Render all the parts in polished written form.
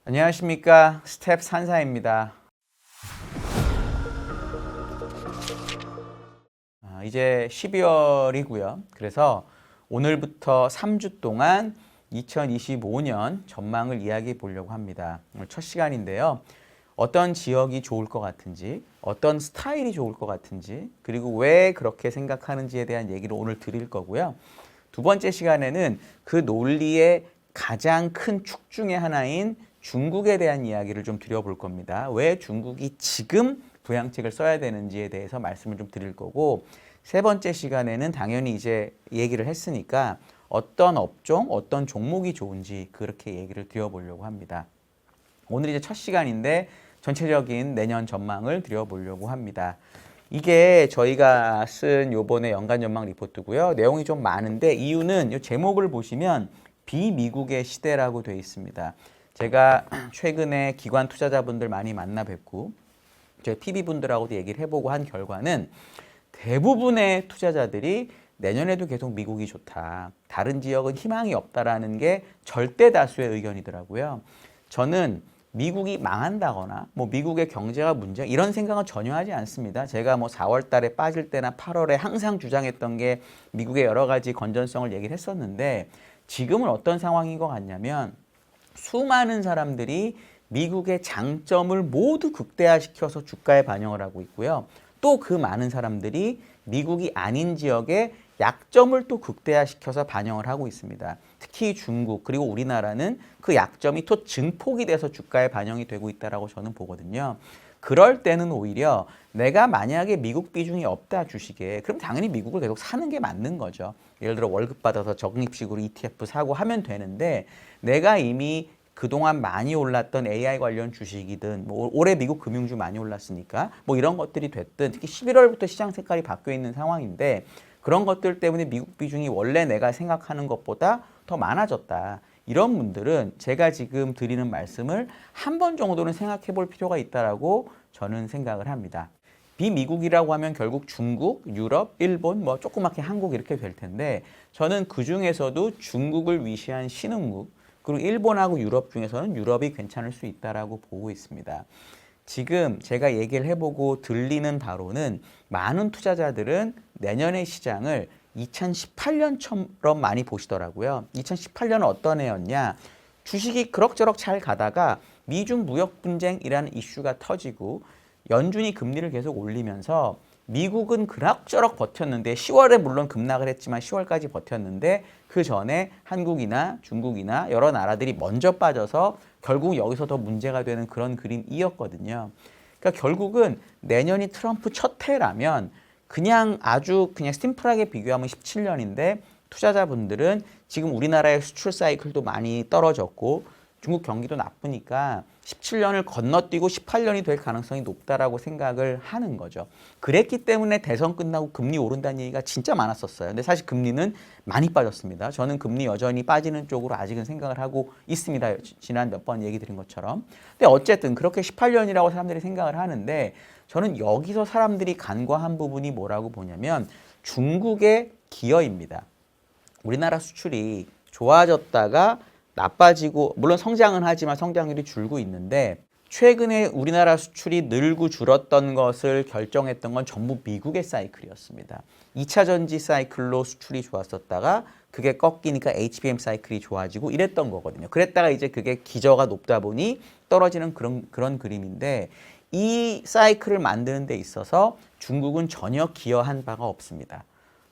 안녕하십니까. 스텝 산사입니다. 이제 12월이고요. 그래서 오늘부터 3주 동안 2025년 전망을 이야기해 보려고 합니다. 오늘 첫 시간인데요. 어떤 지역이 좋을 것 같은지, 어떤 스타일이 좋을 것 같은지, 그리고 왜 그렇게 생각하는지에 대한 얘기를 오늘 드릴 거고요. 두 번째 시간에는 그 논리의 가장 큰 축 중에 하나인 중국에 대한 이야기를 좀 드려볼 겁니다. 왜 중국이 지금 부양책을 써야 되는지에 대해서 말씀을 좀 드릴 거고, 세 번째 시간에는 당연히 이제 얘기를 했으니까 어떤 업종, 어떤 종목이 좋은지 그렇게 얘기를 드려보려고 합니다. 오늘 이제 첫 시간인데 전체적인 내년 전망을 드려보려고 합니다. 이게 저희가 쓴 요번에 연간 전망 리포트고요. 내용이 좀 많은데 이유는 이 제목을 보시면 비미국의 시대라고 되어 있습니다. 제가 최근에 기관 투자자분들 많이 만나 뵙고 저희 PB분들하고도 얘기를 해보고 한 결과는 대부분의 투자자들이 내년에도 계속 미국이 좋다. 다른 지역은 희망이 없다라는 게 절대 다수의 의견이더라고요. 저는 미국이 망한다거나 뭐 미국의 경제가 문제 이런 생각은 전혀 하지 않습니다. 제가 뭐 4월 달에 빠질 때나 8월에 항상 주장했던 게 미국의 여러 가지 건전성을 얘기를 했었는데 지금은 어떤 상황인 것 같냐면 수많은 사람들이 미국의 장점을 모두 극대화시켜서 주가에 반영을 하고 있고요. 또 그 많은 사람들이 미국이 아닌 지역의 약점을 또 극대화시켜서 반영을 하고 있습니다. 특히 중국 그리고 우리나라는 그 약점이 또 증폭이 돼서 주가에 반영이 되고 있다고 저는 보거든요. 그럴 때는 오히려 내가 만약에 미국 비중이 없다 주식에 그럼 당연히 미국을 계속 사는 게 맞는 거죠. 예를 들어 월급 받아서 적립식으로 ETF 사고 하면 되는데 내가 이미 그동안 많이 올랐던 AI 관련 주식이든 뭐 올해 미국 금융주 많이 올랐으니까 뭐 이런 것들이 됐든 특히 11월부터 시장 색깔이 바뀌어 있는 상황인데 그런 것들 때문에 미국 비중이 원래 내가 생각하는 것보다 더 많아졌다. 이런 분들은 제가 지금 드리는 말씀을 한 번 정도는 생각해 볼 필요가 있다라고 저는 생각을 합니다. 비미국이라고 하면 결국 중국, 유럽, 일본, 뭐 조그맣게 한국 이렇게 될 텐데 저는 그 중에서도 중국을 위시한 신흥국 그리고 일본하고 유럽 중에서는 유럽이 괜찮을 수 있다라고 보고 있습니다. 지금 제가 얘기를 해보고 들리는 바로는 많은 투자자들은 내년의 시장을 2018년처럼 많이 보시더라고요. 2018년은 어떤 해였냐? 주식이 그럭저럭 잘 가다가 미중 무역 분쟁이라는 이슈가 터지고 연준이 금리를 계속 올리면서 미국은 그럭저럭 버텼는데 10월에 물론 급락을 했지만 10월까지 버텼는데 그 전에 한국이나 중국이나 여러 나라들이 먼저 빠져서 결국 여기서 더 문제가 되는 그런 그림이었거든요. 그러니까 결국은 내년이 트럼프 첫 해라면 그냥 아주 그냥 심플하게 비교하면 17년인데 투자자분들은 지금 우리나라의 수출 사이클도 많이 떨어졌고 중국 경기도 나쁘니까 17년을 건너뛰고 18년이 될 가능성이 높다라고 생각을 하는 거죠. 그랬기 때문에 대선 끝나고 금리 오른다는 얘기가 진짜 많았었어요. 근데 사실 금리는 많이 빠졌습니다. 저는 금리 여전히 빠지는 쪽으로 아직은 생각을 하고 있습니다. 지난 몇 번 얘기 드린 것처럼. 근데 어쨌든 그렇게 18년이라고 사람들이 생각을 하는데 저는 여기서 사람들이 간과한 부분이 뭐라고 보냐면 중국의 기여입니다. 우리나라 수출이 좋아졌다가 나빠지고 물론 성장은 하지만 성장률이 줄고 있는데 최근에 우리나라 수출이 늘고 줄었던 것을 결정했던 건 전부 미국의 사이클이었습니다. 2차 전지 사이클로 수출이 좋았었다가 그게 꺾이니까 HBM 사이클이 좋아지고 이랬던 거거든요. 그랬다가 이제 그게 기저가 높다 보니 떨어지는 그런 그림인데 이 사이클을 만드는 데 있어서 중국은 전혀 기여한 바가 없습니다.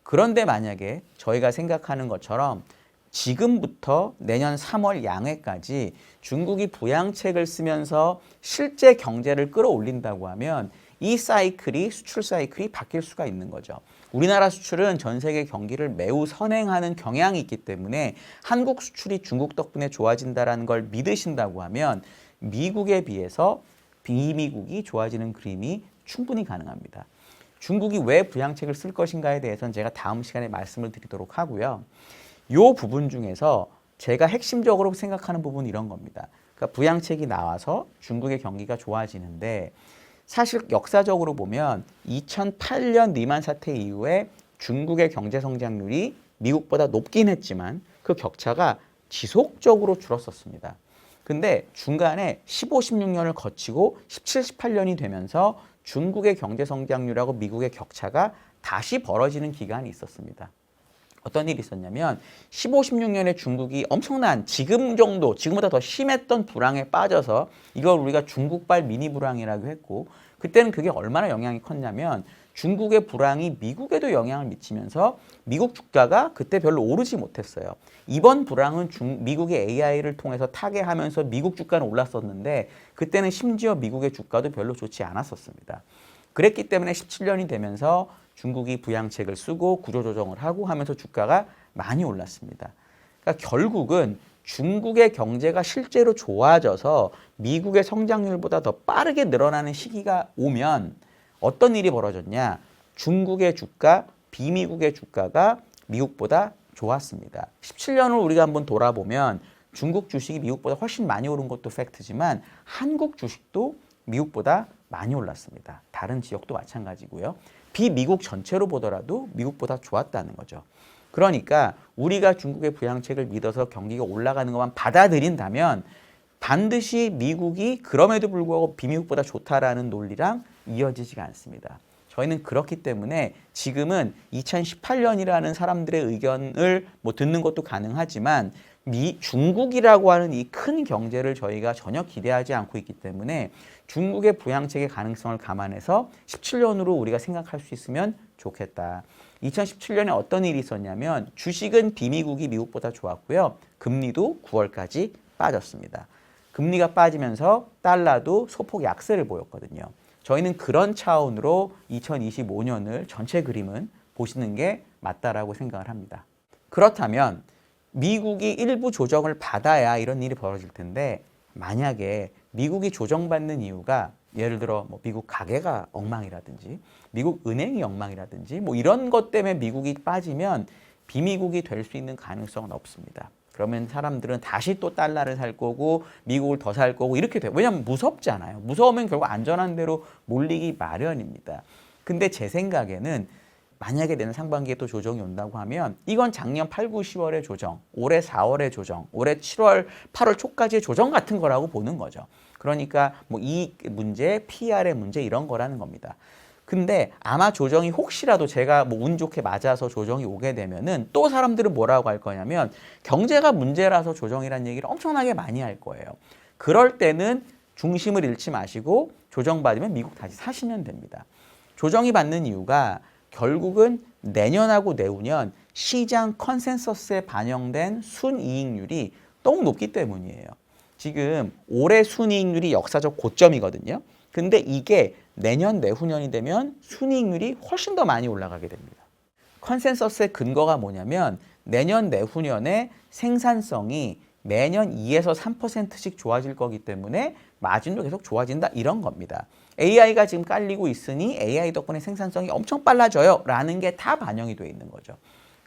그런데 만약에 저희가 생각하는 것처럼 지금부터 내년 3월 양회까지 중국이 부양책을 쓰면서 실제 경제를 끌어올린다고 하면 이 사이클이 수출 사이클이 바뀔 수가 있는 거죠. 우리나라 수출은 전 세계 경기를 매우 선행하는 경향이 있기 때문에 한국 수출이 중국 덕분에 좋아진다는 걸 믿으신다고 하면 미국에 비해서 비미국이 좋아지는 그림이 충분히 가능합니다. 중국이 왜 부양책을 쓸 것인가에 대해서는 제가 다음 시간에 말씀을 드리도록 하고요. 이 부분 중에서 제가 핵심적으로 생각하는 부분은 이런 겁니다. 그러니까 부양책이 나와서 중국의 경기가 좋아지는데 사실 역사적으로 보면 2008년 리만 사태 이후에 중국의 경제 성장률이 미국보다 높긴 했지만 그 격차가 지속적으로 줄었었습니다. 근데 중간에 15, 16년을 거치고 17, 18년이 되면서 중국의 경제 성장률하고 미국의 격차가 다시 벌어지는 기간이 있었습니다. 어떤 일이 있었냐면 15, 16년에 중국이 엄청난 지금 정도, 지금보다 더 심했던 불황에 빠져서 이걸 우리가 중국발 미니 불황이라고 했고 그때는 그게 얼마나 영향이 컸냐면 중국의 불황이 미국에도 영향을 미치면서 미국 주가가 그때 별로 오르지 못했어요. 이번 불황은 미국의 AI를 통해서 타개하면서 미국 주가는 올랐었는데 그때는 심지어 미국의 주가도 별로 좋지 않았었습니다. 그랬기 때문에 17년이 되면서 중국이 부양책을 쓰고 구조조정을 하고 하면서 주가가 많이 올랐습니다. 그러니까 결국은 중국의 경제가 실제로 좋아져서 미국의 성장률보다 더 빠르게 늘어나는 시기가 오면 어떤 일이 벌어졌냐? 중국의 주가, 비미국의 주가가 미국보다 좋았습니다. 17년을 우리가 한번 돌아보면 중국 주식이 미국보다 훨씬 많이 오른 것도 팩트지만 한국 주식도 미국보다 많이 올랐습니다. 다른 지역도 마찬가지고요. 비미국 전체로 보더라도 미국보다 좋았다는 거죠. 그러니까 우리가 중국의 부양책을 믿어서 경기가 올라가는 것만 받아들인다면 반드시 미국이 그럼에도 불구하고 비미국보다 좋다라는 논리랑 이어지지가 않습니다. 저희는 그렇기 때문에 지금은 2018년이라는 사람들의 의견을 듣는 것도 가능하지만 중국이라고 하는 이 큰 경제를 저희가 전혀 기대하지 않고 있기 때문에 중국의 부양책의 가능성을 감안해서 17년으로 우리가 생각할 수 있으면 좋겠다. 2017년에 어떤 일이 있었냐면 주식은 비미국이 미국보다 좋았고요. 금리도 9월까지 빠졌습니다. 금리가 빠지면서 달러도 소폭 약세를 보였거든요. 저희는 그런 차원으로 2025년을 전체 그림은 보시는 게 맞다라고 생각을 합니다. 그렇다면 미국이 일부 조정을 받아야 이런 일이 벌어질 텐데 만약에 미국이 조정받는 이유가 예를 들어 미국 가계가 엉망이라든지 미국 은행이 엉망이라든지 이런 것 때문에 미국이 빠지면 비미국이 될 수 있는 가능성은 없습니다. 그러면 사람들은 다시 또 달러를 살 거고 미국을 더 살 거고 이렇게 돼요. 왜냐하면 무섭잖아요. 무서우면 결국 안전한 데로 몰리기 마련입니다. 근데 제 생각에는 만약에 내년 상반기에 또 조정이 온다고 하면 이건 작년 8, 9, 10월의 조정, 올해 4월의 조정, 올해 7월, 8월 초까지의 조정 같은 거라고 보는 거죠. 그러니까 이 문제, PR의 문제 이런 거라는 겁니다. 근데 아마 조정이 혹시라도 제가 운 좋게 맞아서 조정이 오게 되면은 또 사람들은 뭐라고 할 거냐면 경제가 문제라서 조정이라는 얘기를 엄청나게 많이 할 거예요. 그럴 때는 중심을 잃지 마시고 조정받으면 미국 다시 사시면 됩니다. 조정이 받는 이유가 결국은 내년하고 내후년 시장 컨센서스에 반영된 순이익률이 너무 높기 때문이에요. 지금 올해 순이익률이 역사적 고점이거든요. 근데 이게 내년 내후년이 되면 순이익률이 훨씬 더 많이 올라가게 됩니다. 컨센서스의 근거가 뭐냐면 내년 내후년에 생산성이 매년 2에서 3%씩 좋아질 거기 때문에 마진도 계속 좋아진다 이런 겁니다. AI가 지금 깔리고 있으니 AI 덕분에 생산성이 엄청 빨라져요 라는 게 다 반영이 돼 있는 거죠.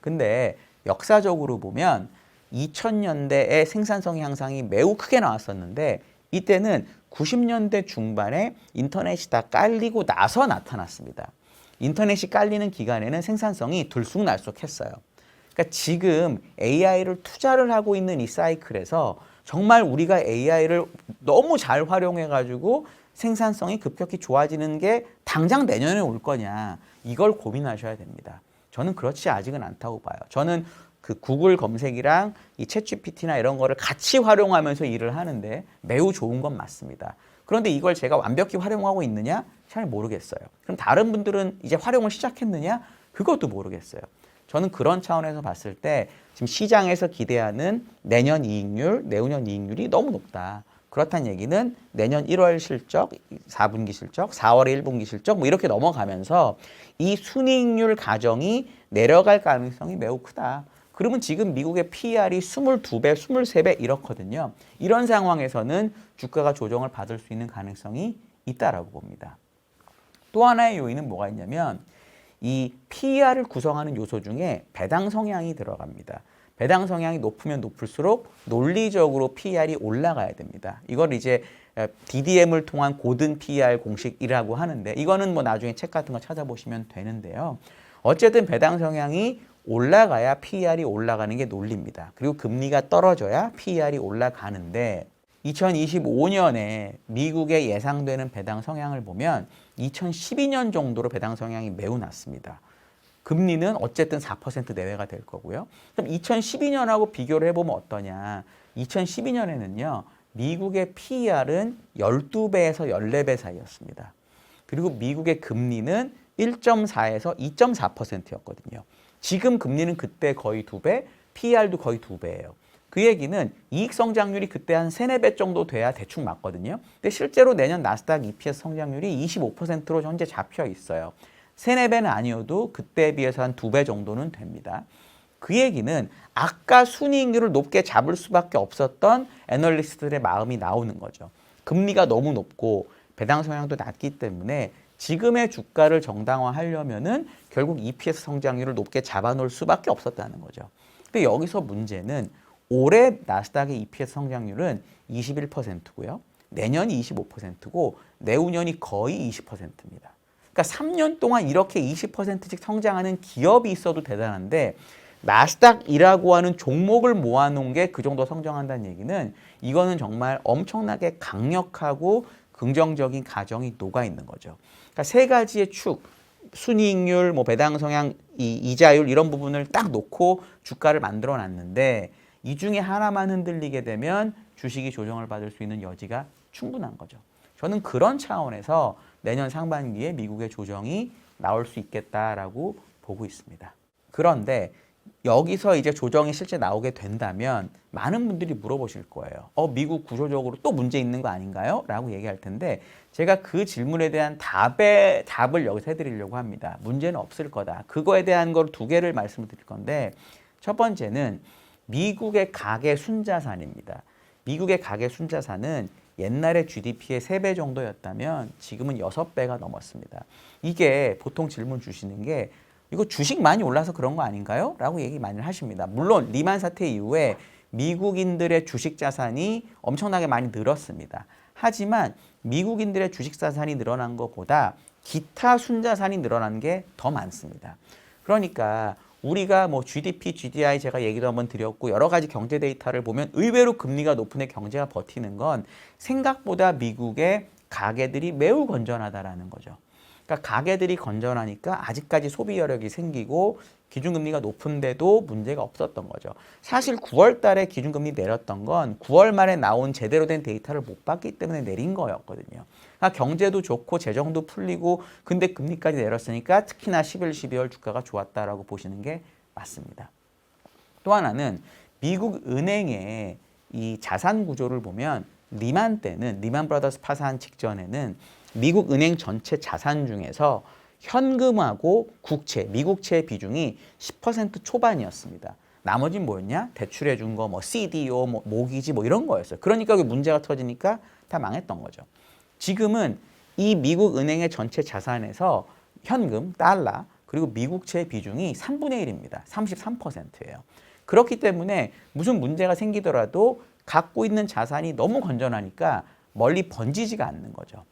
근데 역사적으로 보면 2000년대의 생산성 향상이 매우 크게 나왔었는데 이때는 90년대 중반에 인터넷이 다 깔리고 나서 나타났습니다. 인터넷이 깔리는 기간에는 생산성이 들쑥날쑥했어요. 그러니까 지금 AI를 투자를 하고 있는 이 사이클에서 정말 우리가 AI를 너무 잘 활용해가지고 생산성이 급격히 좋아지는 게 당장 내년에 올 거냐 이걸 고민하셔야 됩니다. 저는 그렇지 아직은 않다고 봐요. 저는 그 구글 검색이랑 이 챗GPT나 이런 거를 같이 활용하면서 일을 하는데 매우 좋은 건 맞습니다. 그런데 이걸 제가 완벽히 활용하고 있느냐? 잘 모르겠어요. 그럼 다른 분들은 이제 활용을 시작했느냐? 그것도 모르겠어요. 저는 그런 차원에서 봤을 때 지금 시장에서 기대하는 내년 이익률, 내후년 이익률이 너무 높다. 그렇다는 얘기는 내년 1월 실적, 4분기 실적, 4월의 1분기 실적 이렇게 넘어가면서 이 순이익률 가정이 내려갈 가능성이 매우 크다. 그러면 지금 미국의 PER이 22배, 23배 이렇거든요. 이런 상황에서는 주가가 조정을 받을 수 있는 가능성이 있다라고 봅니다. 또 하나의 요인은 뭐가 있냐면 이 PER을 구성하는 요소 중에 배당 성향이 들어갑니다. 배당 성향이 높으면 높을수록 논리적으로 PER이 올라가야 됩니다. 이걸 이제 DDM을 통한 고든 PER 공식이라고 하는데 이거는 나중에 책 같은 거 찾아보시면 되는데요. 어쨌든 배당 성향이 올라가야 PER이 올라가는 게 논리입니다. 그리고 금리가 떨어져야 PER이 올라가는데 2025년에 미국의 예상되는 배당 성향을 보면 2012년 정도로 배당 성향이 매우 낮습니다. 금리는 어쨌든 4% 내외가 될 거고요. 그럼 2012년하고 비교를 해보면 어떠냐. 2012년에는요. 미국의 PER은 12배에서 14배 사이였습니다. 그리고 미국의 금리는 1.4에서 2.4%였거든요. 지금 금리는 그때 거의 2배, PER도 거의 2배예요. 그 얘기는 이익 성장률이 그때 한 3, 4배 정도 돼야 대충 맞거든요. 근데 실제로 내년 나스닥 EPS 성장률이 25%로 현재 잡혀 있어요. 3, 4배는 아니어도 그때에 비해서 한 2배 정도는 됩니다. 그 얘기는 아까 순이익률을 높게 잡을 수밖에 없었던 애널리스트들의 마음이 나오는 거죠. 금리가 너무 높고 배당 성향도 낮기 때문에 지금의 주가를 정당화하려면은 결국 EPS 성장률을 높게 잡아놓을 수밖에 없었다는 거죠. 근데 여기서 문제는 올해 나스닥의 EPS 성장률은 21%고요. 내년이 25%고 내후년이 거의 20%입니다. 그러니까 3년 동안 이렇게 20%씩 성장하는 기업이 있어도 대단한데 나스닥이라고 하는 종목을 모아놓은 게 그 정도 성장한다는 얘기는 이거는 정말 엄청나게 강력하고 긍정적인 가정이 녹아있는 거죠. 그러니까 세 가지의 축, 순이익률, 뭐 배당 성향, 이자율 이런 부분을 딱 놓고 주가를 만들어 놨는데 이 중에 하나만 흔들리게 되면 주식이 조정을 받을 수 있는 여지가 충분한 거죠. 저는 그런 차원에서 내년 상반기에 미국의 조정이 나올 수 있겠다라고 보고 있습니다. 그런데 여기서 이제 조정이 실제 나오게 된다면 많은 분들이 물어보실 거예요. 미국 구조적으로 또 문제 있는 거 아닌가요? 라고 얘기할 텐데 제가 그 질문에 대한 답을 여기서 해드리려고 합니다. 문제는 없을 거다. 그거에 대한 걸 두 개를 말씀을 드릴 건데 첫 번째는 미국의 가계 순자산입니다. 미국의 가계 순자산은 옛날에 GDP의 3배 정도였다면 지금은 6배가 넘었습니다. 이게 보통 질문 주시는 게 이거 주식 많이 올라서 그런 거 아닌가요? 라고 얘기 많이 하십니다. 물론 리만 사태 이후에 미국인들의 주식 자산이 엄청나게 많이 늘었습니다. 하지만 미국인들의 주식 자산이 늘어난 것보다 기타 순자산이 늘어난 게 더 많습니다. 그러니까 우리가 뭐 GDP, GDI 제가 얘기도 한번 드렸고 여러 가지 경제 데이터를 보면 의외로 금리가 높은 애 경제가 버티는 건 생각보다 미국의 가계들이 매우 건전하다라는 거죠. 그러니까 가계들이 건전하니까 아직까지 소비 여력이 생기고 기준금리가 높은데도 문제가 없었던 거죠. 사실 9월 달에 기준금리 내렸던 건 9월 말에 나온 제대로 된 데이터를 못 봤기 때문에 내린 거였거든요. 그러니까 경제도 좋고 재정도 풀리고 근데 금리까지 내렸으니까 특히나 11, 12월 주가가 좋았다라고 보시는 게 맞습니다. 또 하나는 미국 은행의 이 자산 구조를 보면 리만 때는 리만 브라더스 파산 직전에는 미국 은행 전체 자산 중에서 현금하고 국채, 미국채의 비중이 10% 초반이었습니다. 나머지는 뭐였냐? 대출해 준 거, 뭐 CDO, 뭐 모기지 뭐 이런 거였어요. 그러니까 문제가 터지니까 다 망했던 거죠. 지금은 이 미국 은행의 전체 자산에서 현금, 달러, 그리고 미국채의 비중이 3분의 1입니다. 33%예요. 그렇기 때문에 무슨 문제가 생기더라도 갖고 있는 자산이 너무 건전하니까 멀리 번지지가 않는 거죠.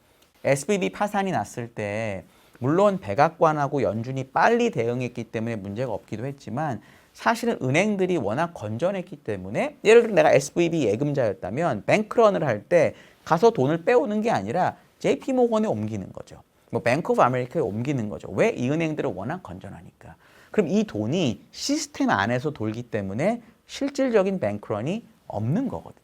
SVB 파산이 났을 때 물론 백악관하고 연준이 빨리 대응했기 때문에 문제가 없기도 했지만 사실은 은행들이 워낙 건전했기 때문에 예를 들어 내가 SVB 예금자였다면 뱅크런을 할 때 가서 돈을 빼오는 게 아니라 JP모건에 옮기는 거죠. 뭐 뱅크 오브 아메리카에 옮기는 거죠. 왜? 이 은행들은 워낙 건전하니까. 그럼 이 돈이 시스템 안에서 돌기 때문에 실질적인 뱅크런이 없는 거거든요.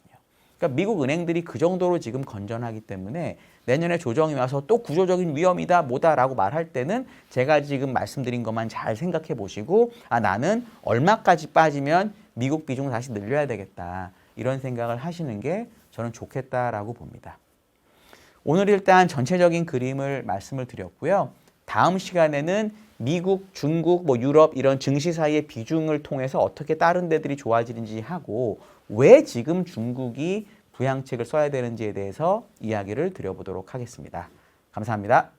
그러니까 미국 은행들이 그 정도로 지금 건전하기 때문에 내년에 조정이 와서 또 구조적인 위험이다 뭐다라고 말할 때는 제가 지금 말씀드린 것만 잘 생각해 보시고 나는 얼마까지 빠지면 미국 비중을 다시 늘려야 되겠다 이런 생각을 하시는 게 저는 좋겠다라고 봅니다. 오늘 일단 전체적인 그림을 말씀을 드렸고요. 다음 시간에는 미국, 중국, 뭐 유럽 이런 증시사의 비중을 통해서 어떻게 다른 데들이 좋아지는지 하고 왜 지금 중국이 부양책을 써야 되는지에 대해서 이야기를 드려보도록 하겠습니다. 감사합니다.